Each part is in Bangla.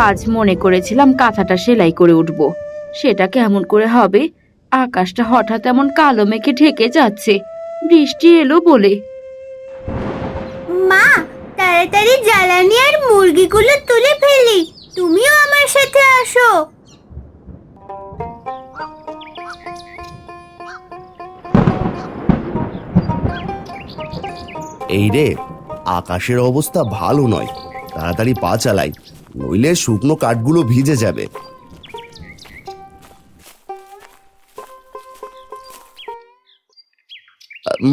আজ মনে করেছিলাম কাঁথাটা সেলাই করে উঠব, সেটা কেমন করে হবে? আকাশটা হঠাৎ এমন কালো মেঘে ঢেকে যাচ্ছে, বৃষ্টি এলো বলে। মা, তাড়াতাড়ি জ্বালানি আর মুরগিগুলো তুলে ফেলি। তুমিও আমার সাথে আসো। এই রে, আকাশের অবস্থা ভালো নয়, তাড়াতাড়ি পা চালাই, নইলে শুকনো কাঠগুলো ভিজে যাবে।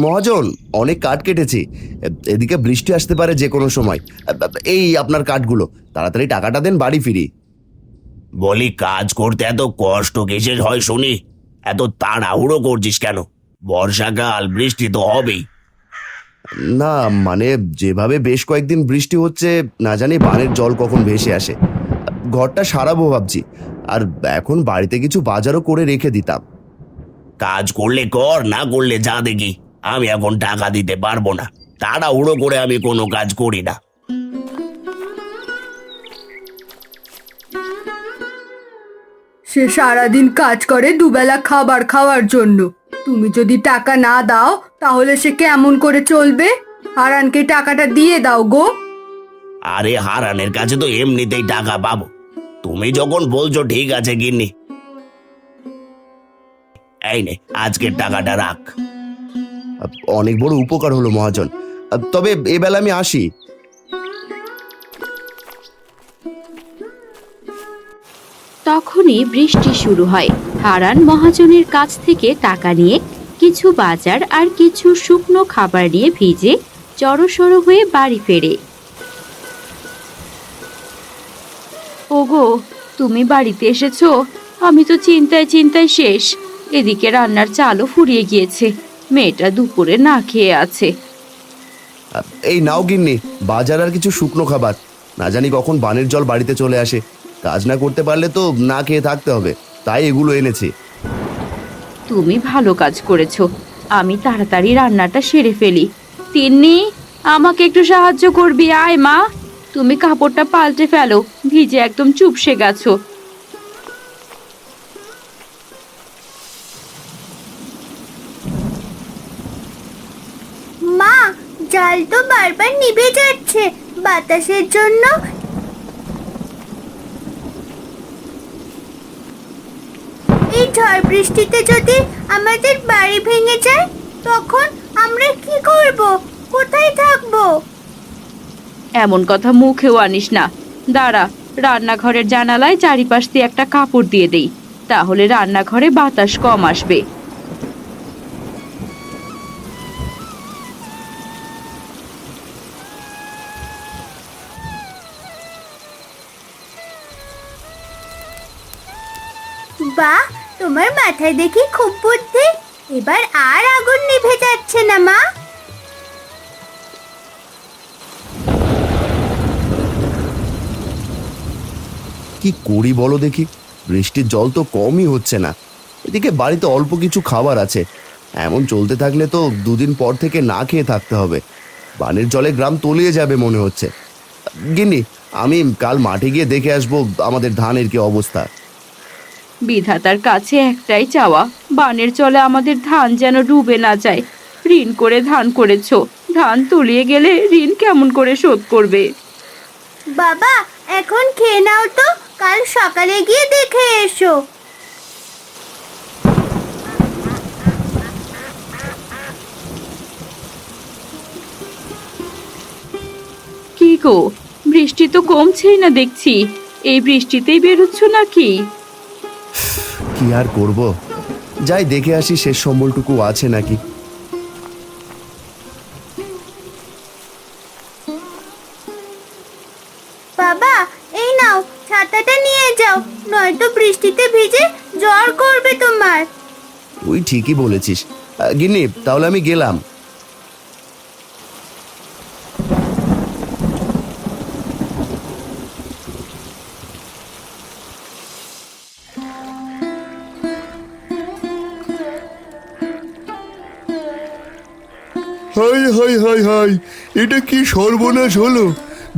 মহাজন, অনেক কাঠ কেটেছি, এদিকে বৃষ্টি আসতে পারে যে কোনো সময়। এই আপনার কাঠগুলো, তাড়াতাড়ি টাকাটা দেন, বাড়ি ফিরি। বলি, কাজ করতে এত কষ্ট কিসের হয় শুনি? এত তাড়াহুড়ো করছিস কেন? বর্ষাকাল, বৃষ্টি তো হবেই। না মানে, যেভাবে বেশ কয়েকদিন বৃষ্টি হচ্ছে, না জানি বানের জল কখন ভেসে আসে। ঘরটা সারাবো ভাবছি, আর এখন বাড়িতে কিছু বাজারও করে রেখে দিতাম। কাজ করলে কর, না করলে যা দেখি। আমি এখন টাকা দিতে পারবো না, তাড়াহুড়ো করে আমি কোনো কাজ করি না। সে সারাদিন কাজ করে দুবেলা খাবার খাওয়ার জন্য। তুমি যদি টাকা না দাও তাহলে সে কেমন করে চলবে? হারানকে টাকাটা দিয়ে দাও গো। আরে, হারানের কাছে তো এমনিতেই টাকা পাবো। তুমি যখন বলছো ঠিক আছে গিন্নি, এই নে, আজকের টাকাটা রাখ। অনেক বড় উপকার হলো মহাজন, তবে এবেলা আমি আসি। তখনই বৃষ্টি শুরু হয়। হারান মহাজনের কাছ থেকে টাকা নিয়ে কিছু বাজার আর কিছু শুকনো খাবার নিয়ে ভিজে জড়সড় হয়ে বাড়ি ফেরে। ওগো, তুমি বাড়িতে এসেছো? আমি তো চিন্তায় চিন্তায় শেষ। এদিকে রান্নার চালও ফুরিয়ে গিয়েছে, মেয়েটা দুপুরে না খেয়ে আছে। এই নাও গিন্নি, বাজার আর কিছু শুকনো খাবার। না জানি কখন বানের জল বাড়িতে চলে আসে, কাজ না করতে পারলে তো না খেয়ে থাকতে হবে, তাই এগুলো এনেছি। তুমি ভালো কাজ করেছো, আমি তাড়াতাড়ি রান্নাটা সেরে ফেলি। তিন্নি, আমাকে একটু সাহায্য করবি? আয় মা, তুমি কাপড়টা পাল্টে ফেলো, ভিজে একদম চুপসে গেছো। মা, জাল তো বারবার নিভে যাচ্ছে বাতাসের জন্য। এই ঝড় বৃষ্টিতে যদি আমাদের বাড়ি ভেঙে যায়, তখন আমরা কি করব? কোথায় থাকবো? এমন কথা মুখেও আনিস না। দাঁড়া, রান্নাঘরের জানালায় চারিপাশ দিয়ে একটা কাপড় দিয়ে দেই, তাহলে রান্নাঘরে বাতাস কম আসবে। বাহ, তোমার মাথায় দেখি খুব বুদ্ধি। এবার আর আগুন নিভে যাচ্ছে না মা। কি করি বলো দেখি, বৃষ্টির জল তো কমই হচ্ছে না, এদিকে বাড়িতে অল্প কিছু খাবার আছে। এমন চলতে থাকলে তো দুদিন পর থেকে না খেয়ে থাকতে হবে। বানের জলে গ্রাম তলিয়ে যাবে মনে হচ্ছে। গিন্নি, আমি কাল মাঠে গিয়ে দেখে আসবো আমাদের ধানের কি অবস্থা। বিধাতার কাছে একটাই চাওয়া, বানের জলে আমাদের ধান যেন ডুবে না যায়। ঋণ করে ধান করেছো, ধান তলিয়ে গেলে ঋণ কেমন করে শোধ করবে? বাবা, এখন খেয়ে নাও তো, কাল সকালে গিয়ে দেখে এসো। কি গো, বৃষ্টি তো কমছেই না দেখছি, এই বৃষ্টিতেই বেরোচ্ছ নাকি? কি আর করব, যাই দেখে আসি শেষ সম্বলটুকু আছে নাকি। বাবা, এই নাও, ছাতাটা নিয়ে যাও, নয়তো বৃষ্টিতে ভিজে জ্বর করবে তোমার। তুই ঠিকই বলেছিস। গিন্নি, তাহলে আমি গেলাম। হাই হাই হাই হাই, এটা কি সর্বনাশ হলো!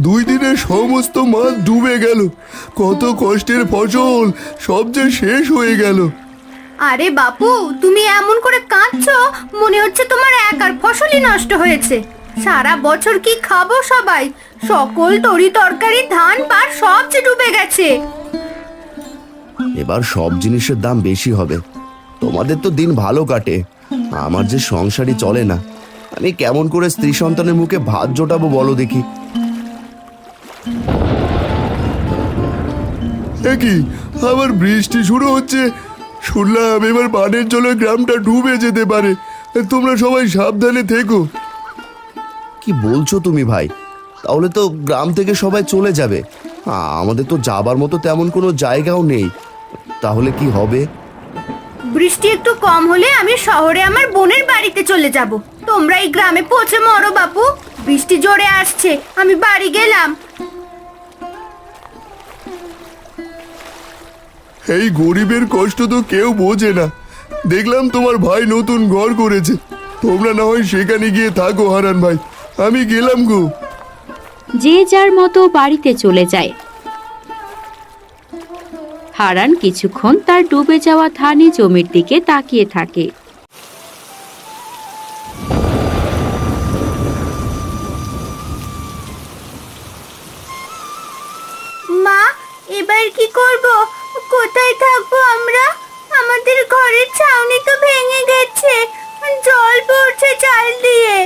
2 দিনে সমস্ত মাছ ডুবে গেল। কত কষ্টের ফসল সব যে শেষ হয়ে গেল। আরে বাপু, তুমি এমন করে কাঁদছো, মনে হচ্ছে তোমার একার ফসলই নষ্ট হয়েছে। সারা বছর কি খাবো সবাই? সকল তরি তরকারি, ধান পাট সব যে ডুবে গেছে। এবার সব জিনিসের দাম বেশি হবে। তোমাদের তো দিন ভালো কাটে, আমার যে সংসারই চলে না। আমি কেমন করে স্ত্রী সন্তানের মুখে ভাত জোটাবো বলো দেখি। কি আবার বৃষ্টি শুরু হচ্ছে? শুনলাম এবার বানের জলে গ্রামটা ডুবে যেতে পারে। তোমরা সবাই সাবধানে থেকো। কি বলছো তুমি ভাই? তাহলে তো গ্রাম থেকে সবাই চলে যাবে। আমাদের তো যাবার মতো তেমন কোনো জায়গাও নেই। তাহলে কি হবে? বৃষ্টি একটু কম হলে আমি শহরে আমার বোনের বাড়িতে চলে যাব। তোমরা এই গ্রামে পৌঁছে মরো বাপু। বৃষ্টি জোরে আসছে, আমি বাড়ি গেলাম। এই গরিবের কষ্ট তো কেউ বোঝে না। দেখলাম তোমার ভাই নতুন ঘর করেছে, তোমরা না হয় সেখানে গিয়ে থাকো হারান ভাই। আমি গেলাম গো। যে যার মতো বাড়িতে চলে যায়। হারান কিছুক্ষণ তার ডুবে যাওয়া ধানি জমির দিকে তাকিয়ে থাকে। মা, এবার কি করব? কোথায় থাকবো আমরা? আমাদের ঘরের ছাউনি তো ভেঙে গেছে, জল পড়ছে চাল দিয়ে।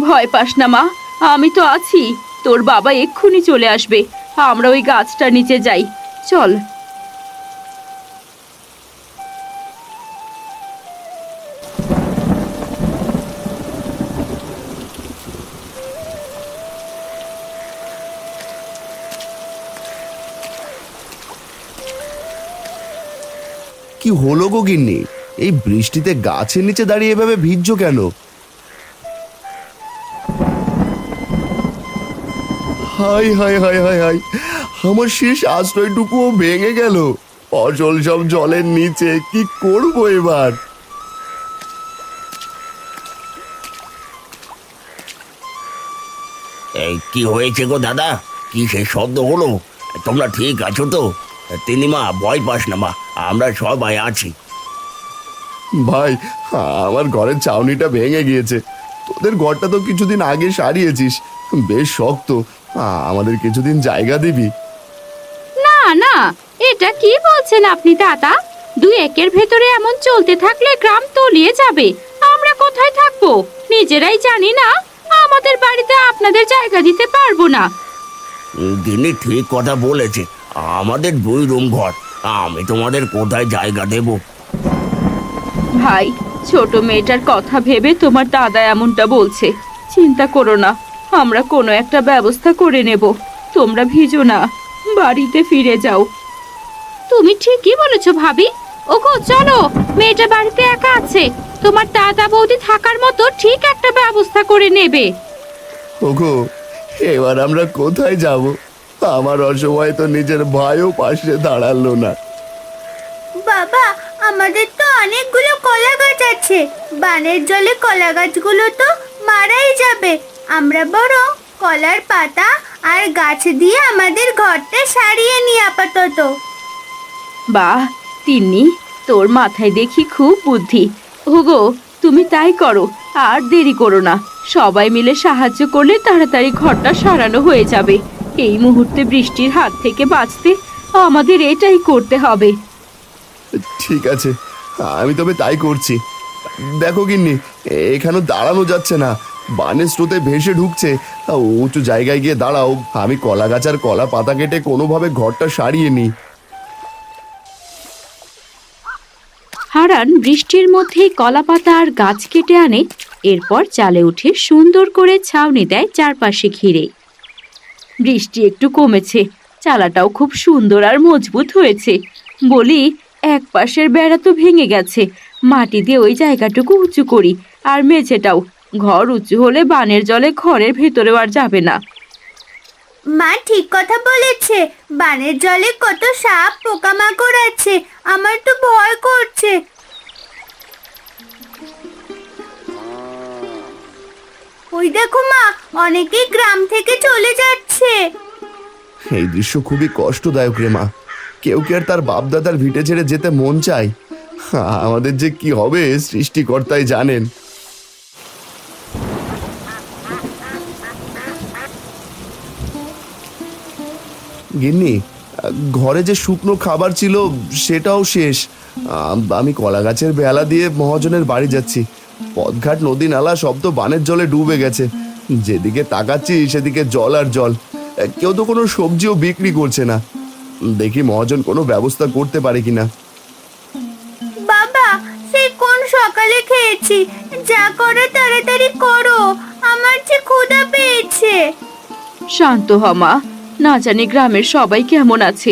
ভয় পাস না মা, আমি তো আছি। তোর বাবা এক্ষুনি চলে আসবে। আমরা ওই গাছটার নিচে যাই, চল। কি হলো গো গিন্নি? এই বৃষ্টিতে গাছের নিচে দাঁড়িয়ে এভাবে ভিজছো কেন? High high high high high, আমার শেষ আশ্রয়টুকুও ভেঙে গেল। ফসল সব জলের নিচে, কি করবো এবার? এই কি হয়েছে গো দাদা? কি সে শব্দ হলো? তোমরা ঠিক আছো তো? তিনিমা, ভয় পাস না মা, আমরা সবাই আছি। ভাই, আমার ঘরের ছাউনিটা ভেঙে গিয়েছে। তোদের ঘরটা তো কিছুদিন আগে সারিয়েছিস, বেশ শক্ত। আমাদের কিছুদিন জায়গা দিবি? না না, এটা কি বলছেন আপনি দাদা? 2 একের ভেতরে এমন চলতে থাকলে গ্রাম তলিয়ে যাবে। আমরা কোথায় থাকবো নিজেরাই জানি না। আমাদের বাড়িতে আপনাদের জায়গা দিতে পারবো না। তিনি ঠিক কথা বলেছে, আমাদের 2 রুম ঘর, আমি তোমাদের কোথায় জায়গা দেব? ভাই, ছোট মেয়েটার কথা ভেবে তোমার দাদা এমনটা বলছে। চিন্তা করো না, আমরা কোনো একটা ব্যবস্থা করে নেব। তোমরা ভিজো না, বাড়িতে ফিরে যাও। তুমি ঠিকই বলেছো ভাবি। ওগো চলো, মেয়েটা বাড়িতে একা আছে, তোমার দাদা বৌদি থাকার মতো ঠিক একটা ব্যবস্থা করে নেবে। ওগো, এবার আমরা কোথায় যাব? আমার অসময়ে তো নিজের ভাইও পাশে দাঁড়ালো না। বাবা, আমাদের তো অনেকগুলো কলা গাছ আছে। বানের জলে কলা গাছগুলো তো মারাই যাবে। আমরা বরং কলার পাতা আর গাছ দিয়ে আমাদের ঘরটা সারিয়ে নিই আপাতত। বাহ তিন্নি, তোর মাথায় দেখি খুব বুদ্ধি। ওগো, তুমি তাই করো, আর দেরি করো না। সবাই মিলে সাহায্য করলে তাড়াতাড়ি ঘরটা সারানো হয়ে যাবে। এই মুহূর্তে বৃষ্টির হাত থেকে বাঁচতে আমাদের এটাই করতে হবে। ঠিক আছে, আমি তবে তাই করছি। দেখো গিন্নি, এখানে দাঁড়ানো যাচ্ছে না, বানের স্রোতে ভেসে ঢুকছে। উঁচু জায়গায় গিয়ে দাঁড়াও, আমি কলা গাছ আর কলা পাতা কেটে কোনোভাবে ঘরটা সারিয়ে নিই। হারান বৃষ্টির মধ্যেই কলাপাতা আর গাছ কেটে আনে। এরপর চালে উঠে সুন্দর করে ছাউনি দেয় চারপাশে ঘিরে। বৃষ্টি একটু কমেছে, চালাটাও খুব সুন্দর আর মজবুত হয়েছে। বলি, এক পাশের বেড়া তো ভেঙে গেছে, মাটি দিয়ে ওই জায়গাটুকু উঁচু করি। আর মেঝেটাও, ঘর উঁচু হলে বানের জলে ঘরের ভেতরেও আর যাবে না। মা ঠিক কথা বলেছে। বানের জলে কত সাপ পোকামাকড় আছে, আমার তো ভয় করছে। ওই দেখো মা, অনেকেই গ্রাম থেকে চলে যাচ্ছে। এই দৃশ্য খুবই কষ্টদায়ক রে মা। কেউ কি আর তার বাপদাদার ভিটে ছেড়ে যেতে মন চায়? আমাদের যে কি হবে সৃষ্টিকর্তাই জানেন। গিন্নি, ঘরে যে শুকনো খাবার ছিল সেটাও শেষ। আমি কলা গাছের বেলা দিয়ে মহাজনের বাড়ি যাচ্ছি। পথঘাট নদী নালা সব তো বানের জলে ডুবে গেছে। যেদিকে তাকাচ্ছি সেদিকে জল আর জল। কেউ তো কোনো সবজিও বিক্রি করছে না। দেখি মহাজন কোনো ব্যবস্থা করতে পারে কিনা। বাবা, সেই কোন সকালে খেয়েছি, যা করো তাড়াতাড়ি করো, আমার যে ক্ষুধা পেয়েছে। শান্ত হ মা, না জানি গ্রামের সবাই কেমন আছে।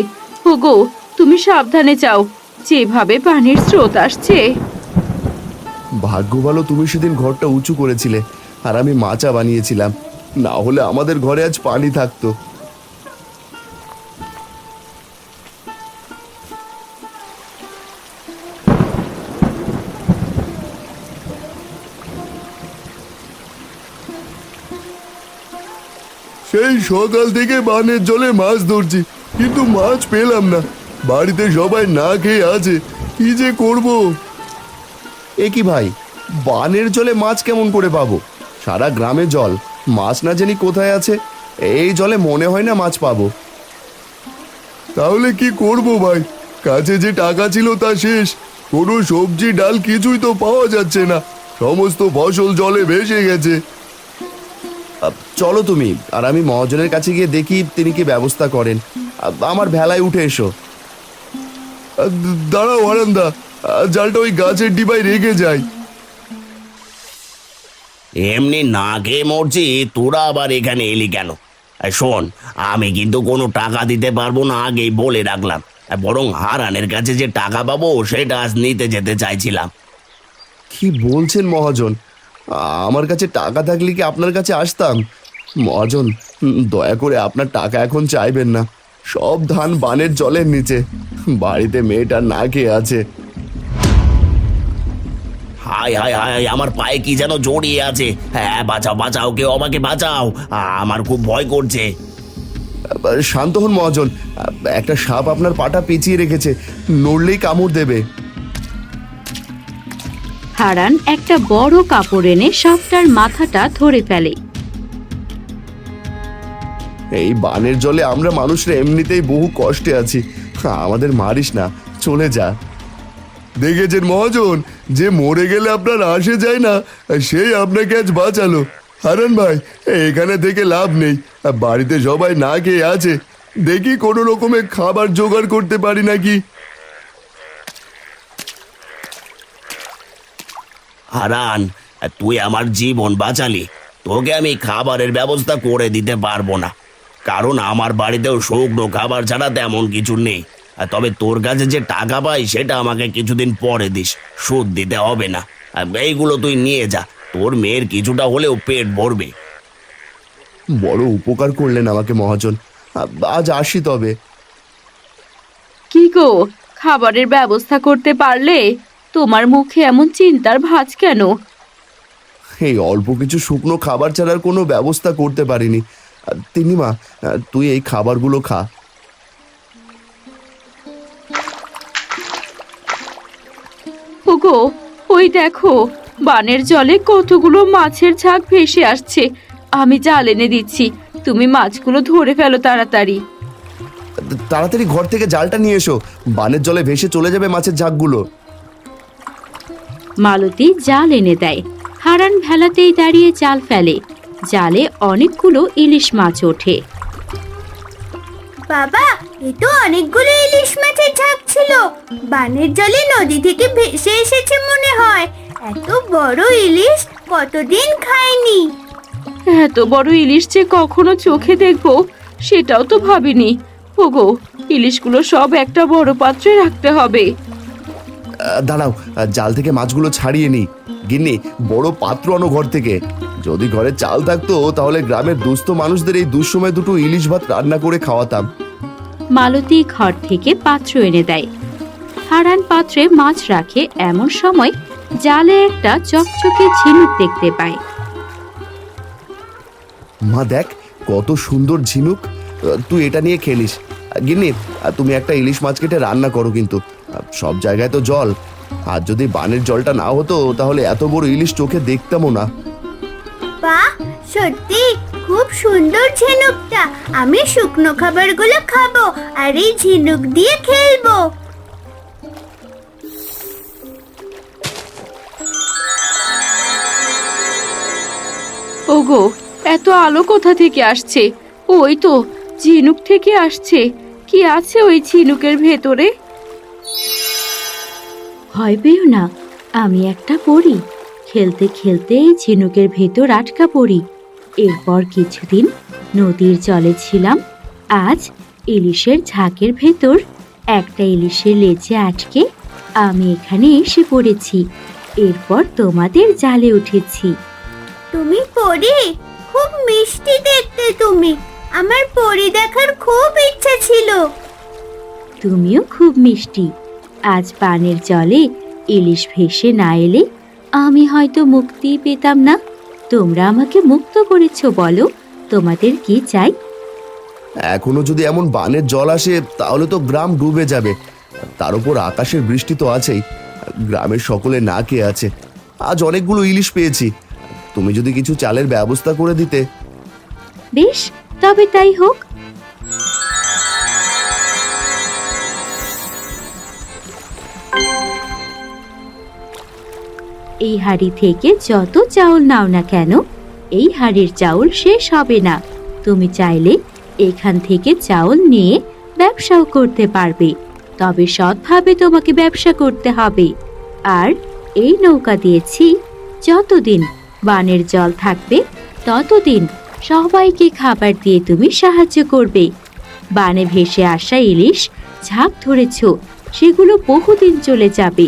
ওগো, তুমি সাবধানে যাও, যেভাবে পানির স্রোত আসছে। ভাগ্য ভালো তুমি সেদিন ঘরটা উঁচু করেছিলে আর আমি মাচা বানিয়েছিলাম, না হলে আমাদের ঘরে আজ পানি থাকতো। সেই সকাল থেকে বানের জলে মাছ ধরছি, কিন্তু মাছ পেলাম না। বাড়িতে সবাই না খেয়ে আছে, কি যে করব। এ কি ভাই, বানের জলে মাছ কেমন করে পাবো? সারা গ্রামে জল, মাছ না জানি কোথায় আছে। এই জলে মনে হয় না মাছ পাবো। তাহলে কি করব ভাই? কাছে যে টাকা ছিল তা শেষ। কোনো সবজি ডাল কিছুই তো পাওয়া যাচ্ছে না, সমস্ত ফসল জলে ভেসে গেছে। চলো তুমি আর আমি মহাজনের কাছে গিয়ে দেখি তিনি কি ব্যবস্থা করেন। আমার ভেলায় উঠে এসো। দাঁড়াও হারান্দা, জালটা ওই গাছের ডিবায় রেখে যাই। এমনি না খেয়ে মরছি, তোরা আবার এখানে এলি কেন? শোন, আমি কিন্তু কোনো টাকা দিতে পারবো না, আগেই বলে রাখলাম। বরং হারানের কাছে যে টাকা পাবো সেটা আজ নিতে যেতে চাইছিলাম। কি বলছেন মহাজন? আমার কাছে টাকা থাকলে কি আপনার কাছে আসতাম? মহাজন, দয়া করে আপনার টাকা এখন চাইবেন না। সব ধান বানের জলের নিচে, বাড়িতে মেয়েটা না খেয়ে আছে। হায় হায় হায়, আমার পায়ে কি যেন জড়িয়ে আছে। হ্যাঁ, বাঁচাও বাঁচাও, কেউ আমাকে বাঁচাও, আমার খুব ভয় করছে। শান্ত হন মহাজন, একটা সাপ আপনার পাটা পেঁচিয়ে রেখেছে, নড়লেই কামড় দেবে। হারান একটা বড় কাপড় এনে সাপটার মাথাটা ধরে ফেলে। এই বানের জলে আমরা মানুষরা এমনিতেই বহু কষ্টে আছি, আমাদের মারিস না, চলে যা। দেখেছেন মহাজন, যে মরে গেলে আপনার আসে যায় না, সেই আপনাকে আজ বাঁচালো। হারান ভাই, এখানে থেকে লাভ নেই, বাড়িতে সবাই না খেয়ে আছে। দেখি কোনো রকমে খাবার জোগাড় করতে পারি নাকি। হারান, তুই আমার জীবন বাঁচালি। তোকে আমি খাবারের ব্যবস্থা করে দিতে পারবো না, কারণ আমার বাড়িতেও শুকনো খাবার ছাড়া তেমন কিছু নেই। তবে তোর কাছে যে টাকা পাই সেটা আমাকে কিছুদিন পরে দিস, সুদ দিতে হবে না। এইগুলো তুই নিয়ে যা, তোর মেয়ের কিছুটা হলেও পেট ভরবে। বড় উপকার করলেন আমাকে মহাজন, আজ আসি তবে। কি গো, খাবারের ব্যবস্থা করতে পারলে? তোমার মুখে এমন চিন্তার ভাঁজ কেন? এই অল্প কিছু শুকনো খাবার ছাড়ার কোনো ব্যবস্থা করতে পারিনি। তিন্নিমা, তুই এই খাবারগুলো খা। ওগো, ওই দেখো, বানের জলে কতগুলো মাছের ঝাঁক ভেসে আসছে। আমি জাল এনে দিচ্ছি, তুমি মাছগুলো ধরে ফেলো তাড়াতাড়ি। তাড়াতাড়ি ঘর থেকে জালটা নিয়ে এসো, বানের জলে ভেসে চলে যাবে মাছের ঝাঁকগুলো। মালতী জাল এনে দেয়। হারান ভেলাতেই দাঁড়িয়ে জাল ফেলে। জালে অনেকগুলো ইলিশ মাছ ওঠে। বাবা, এ তো অনেকগুলো ইলিশ মাছের ঝাঁক ছিল। বানের জলে নদী থেকে ভেসে এসেছে মনে হয়। এত বড় ইলিশ কতদিন খাইনি। এত বড় ইলিশ যে কখনো চোখে দেখবো সেটাও তো ভাবিনি। ওগো, ইলিশগুলো সব একটা বড় পাত্রে রাখতে হবে। দাঁড়াও, জাল থেকে মাছগুলো ছাড়িয়ে নি। গিন্নি, বড় পাত্র আনো ঘর থেকে। যদি ঘরে চাল থাকতো তাহলে গ্রামের দুস্থ মানুষদের এই দুঃসময় দুটো ইলিশ ভাত রান্না করে খাওয়াতাম। মালতী ঘর থেকে পাত্র এনে দেয়। হারান পাত্রে মাছ রাখে, এমন সময় জালে একটা চকচকে ঝিনুক দেখতে পায়। মা দেখ কত সুন্দর ঝিনুক। তুই এটা নিয়ে খেলিস। গিন্নি, তুমি একটা ইলিশ মাছ কেটে রান্না করো, কিন্তু সব জায়গায় তো জল। আর যদি বানের জলটা না হতো তাহলে এত বড় ইলিশ চোখে দেখতামও না। বাহ, সত্যি খুব সুন্দর ঝিনুকটা। আমি শুকনো খাবারগুলো খাবো আর এই ঝিনুক দিয়ে খেলবো। ওগো, এত আলো কোথা থেকে আসছে? ওই তো ঝিনুক থেকে আসছে। কি আছে ওই ঝিনুকের ভেতরে? ভয় পেও না, আমি একটা পড়ি। খেলতে খেলতে এই ঝিনুকের ভেতর আটকা পড়ি। এরপর কিছুদিন নদীর জলে ছিলাম। আজ ইলিশের ঝাঁকের ভেতর একটা ইলিশের লেজে আটকে আমি এখানে এসে পড়েছি। এরপর তোমাদের জালে উঠেছি। তুমি পরি? খুব মিষ্টি দেখতে তুমি। আমার পরি দেখার খুব ইচ্ছা ছিল। তুমিও খুব মিষ্টি। আজ পানের জলে ইলিশ ভেসে না এলে আমি হয়তো মুক্তি পেতাম না। তোমরা আমাকে মুক্ত করেছো, বলো তোমাদের কি চাই? এখনো যদি এমন বানের জল আসে তাহলে তো গ্রাম ডুবে যাবে। তার উপর আকাশের বৃষ্টি তো আছেই। গ্রামের সকলে না খেয়ে আছে। আজ অনেকগুলো ইলিশ পেয়েছি। তুমি যদি কিছু চালের ব্যবস্থা করে দিতে। বেশ, তবে তাই হোক। এই হাড়ি থেকে যত চাউল নাও না কেন, এই হাড়ির চাউল শেষ হবে না। তুমি চাইলে এখান থেকে চাউল নিয়ে ব্যবসাও করতে পারবে, তবে সৎভাবে তোমাকে ব্যবসা করতে হবে। আর এই নৌকা দিয়েছি, যতদিন বানের জল থাকবে ততদিন সবাইকে খাবার দিয়ে তুমি সাহায্য করবে। বানে ভেসে আসা ইলিশ ঝাঁক ধরেছ, সেগুলো বহুদিন চলে যাবে।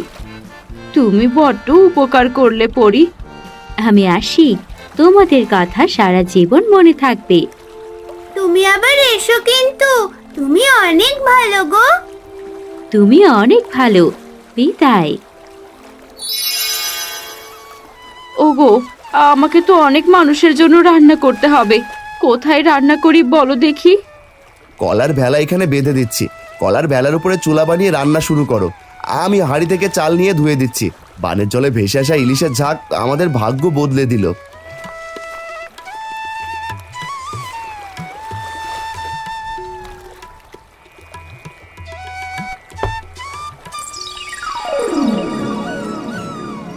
তুমি বড্ড উপকার করলে পরি। আমি আসি, তোমাদের কথা সারা জীবন মনে থাকবে। তুমি আবার এসো কিন্তু। তুমি অনেক ভালো গো। তুমি অনেক ভালো। বিদায়। ওগো, আমাকে তো অনেক মানুষের জন্য রান্না করতে হবে। কোথায় রান্না করি বলো দেখি? কলার ভেলা এখানে বেঁধে দিচ্ছি। কলার ভেলার উপরে চুলা বানিয়ে রান্না শুরু করো। আমি হাঁড়ি থেকে চাল নিয়ে ধুয়ে দিচ্ছি। বানের জলে ভেসে আসা ইলিশের ঝাঁক আমাদের ভাগ্য বদলে দিল।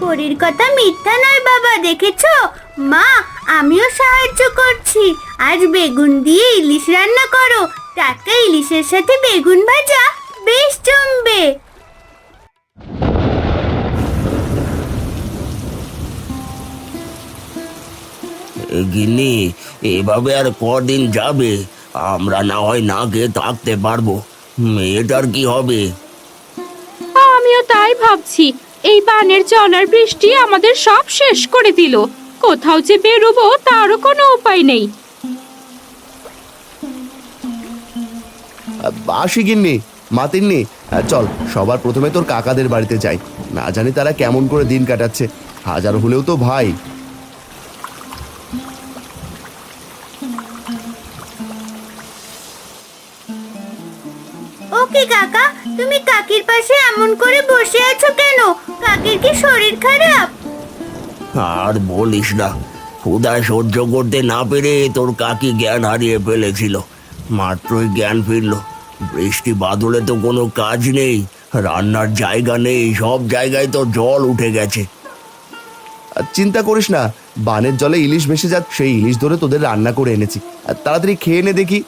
পরির কথা মিথ্যা নয় বাবা, দেখেছো? মা, আমিও সাহায্য করছি। আজ বেগুন দিয়ে ইলিশ রান্না করো। টাটকা ইলিশের সাথে বেগুন ভাজা বেশ জমবে। গিন্নি, এভাবে আর কদিন যাবে? আমরা না হয় না খেয়ে থাকতে পারবো। মেয়েটার কি হবে? আমিও তাই ভাবছি। এই বানের জল আর বৃষ্টি আমাদের সব শেষ করে দিল। কোথাও যে বেরোবো তারও কোনো উপায় নেই। আসি গিন্নি, মাতিননি। চল সবার প্রথমে তোর কাকাদের বাড়িতে যাই। না জানি তারা কেমন করে দিন কাটাচ্ছে। হাজার হলেও তো ভাই। ওকে কাকা, তুমি কাকির পাশে এমন করে বসে আছো কেন? কাকির কি শরীর খারাপ? আর বলিস না, ক্ষুধা সহ্য করতে না পেরে তোর কাকি জ্ঞান হারিয়ে ফেলেছিল। মাত্রই জ্ঞান ফিরল। বৃষ্টি বাদলে তো কোনো কাজ নেই, রান্নার জায়গা নেই, সব জায়গায় তো জল উঠে গেছে। চিন্তা করিস না, বানের জলে ইলিশ ভেসে যাক, সেই ইলিশ ধরে তোদের রান্না করে এনেছি। তাড়াতাড়ি খেয়ে নে দেখি।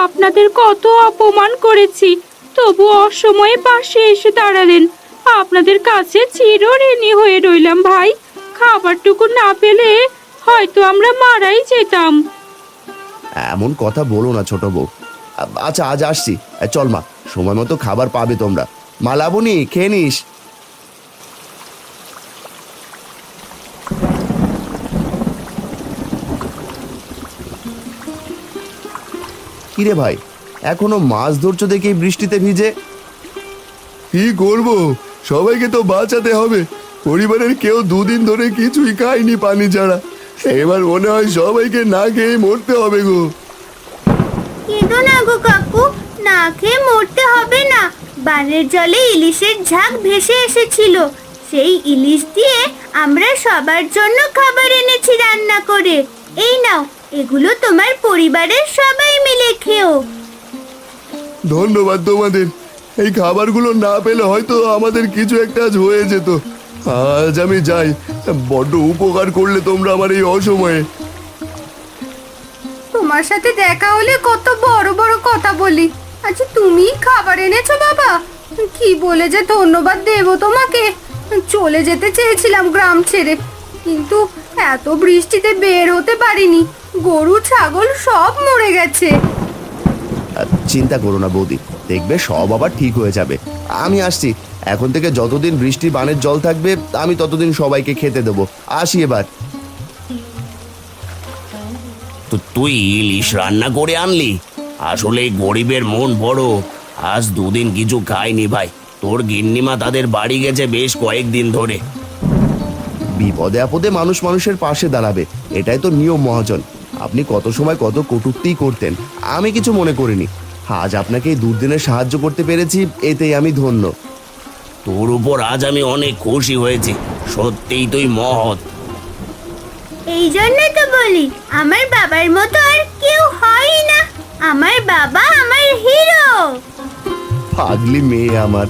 আপনাদের কত অপমান করেছি, তবু অসময়ে পাশে এসে দাঁড়ালেন। আপনাদের কাছে চিরঋণী হয়ে রইলাম ভাই। খাবারটুকু না পেলে হয়তো আমরা মারাই যেতাম। এমন কথা বলো না ছোট বউ। আচ্ছা আজ আসছি। চল মা, সময় মতো খাবার পাবে তোমরা। মা লাবণী, খেয়ে নিস। কিরে ভাই, এখনো মাছ ধরছো দেখি বৃষ্টিতে ভিজে? কি করব, সবাইকে তো বাঁচাতে হবে। পরিবারের কেউ দুদিন ধরে কিছুই খায়নি পানি ছাড়া। এবার মনে হয় সবাইকে না খেয়ে মরতে হবে গো। কেঁদো না গো কাকু, না খেয়ে মরতে হবে না। বানের জলে ইলিশের ঝাঁক ভেসে এসেছিল, সেই ইলিশ দিয়ে আমরা সবার জন্য খাবার এনেছি রান্না করে। এই নাও, এগুলো তোমার পরিবারের সবাই মিলে খেও। ধন্যবাদ তোমাদের। এই খাবারগুলো না পেলে হয়তো আমাদের কিছু একটা আজ হয়ে যেত। আজ আমি যাই, বড্ড উপকার করলে তোমরা আমার এই অসময়ে। তোমার সাথে দেখা হলে কত বড় বড় কথা বলি, আচ্ছা তুমি খাবার এনেছো বাবা? কি বলে যে ধন্যবাদ দেবো তোমাকে। চলে যেতে চেয়েছিলাম গ্রাম ছেড়ে, কিন্তু এত বৃষ্টিতে বের হতে পারিনি। গরু ছাগল সব মরে গেছে। চিন্তা করো না বৌদি, দেখবে সব আবার ঠিক হয়ে যাবে। আমি আসছি। এখন থেকে যতদিন বৃষ্টি বানের জল থাকবে আমি ততদিন সবাইকে খেতে দেবো। আসি এবার। তো তুই ইলিশ রান্না করে আনলি? আসলে গরিবের মন বড়। আজ দুদিন কিছু খাইনি ভাই। তোর গিন্নিমা তাদের বাড়ি গেছে বেশ কয়েকদিন ধরে। বিপদে আপদে মানুষ মানুষের পাশে দাঁড়াবে, এটাই তো নিয়ম মহাজন। আপনি কত সময় কত কটূক্তি করতেন, আমি কিছু মনে করিনি। আজ আপনাকে এই দুর্দিনে সাহায্য করতে পেরেছি, এতেই আমি ধন্য। তোর উপর আজ আমি অনেক খুশি হয়েছি। সত্যিই তুই মহৎ। এই জন্যই তো বলি, আমার বাবার মতো আর কেউ হয় না। আমার বাবা আমার হিরো। পাগলি মেয়ে আমার।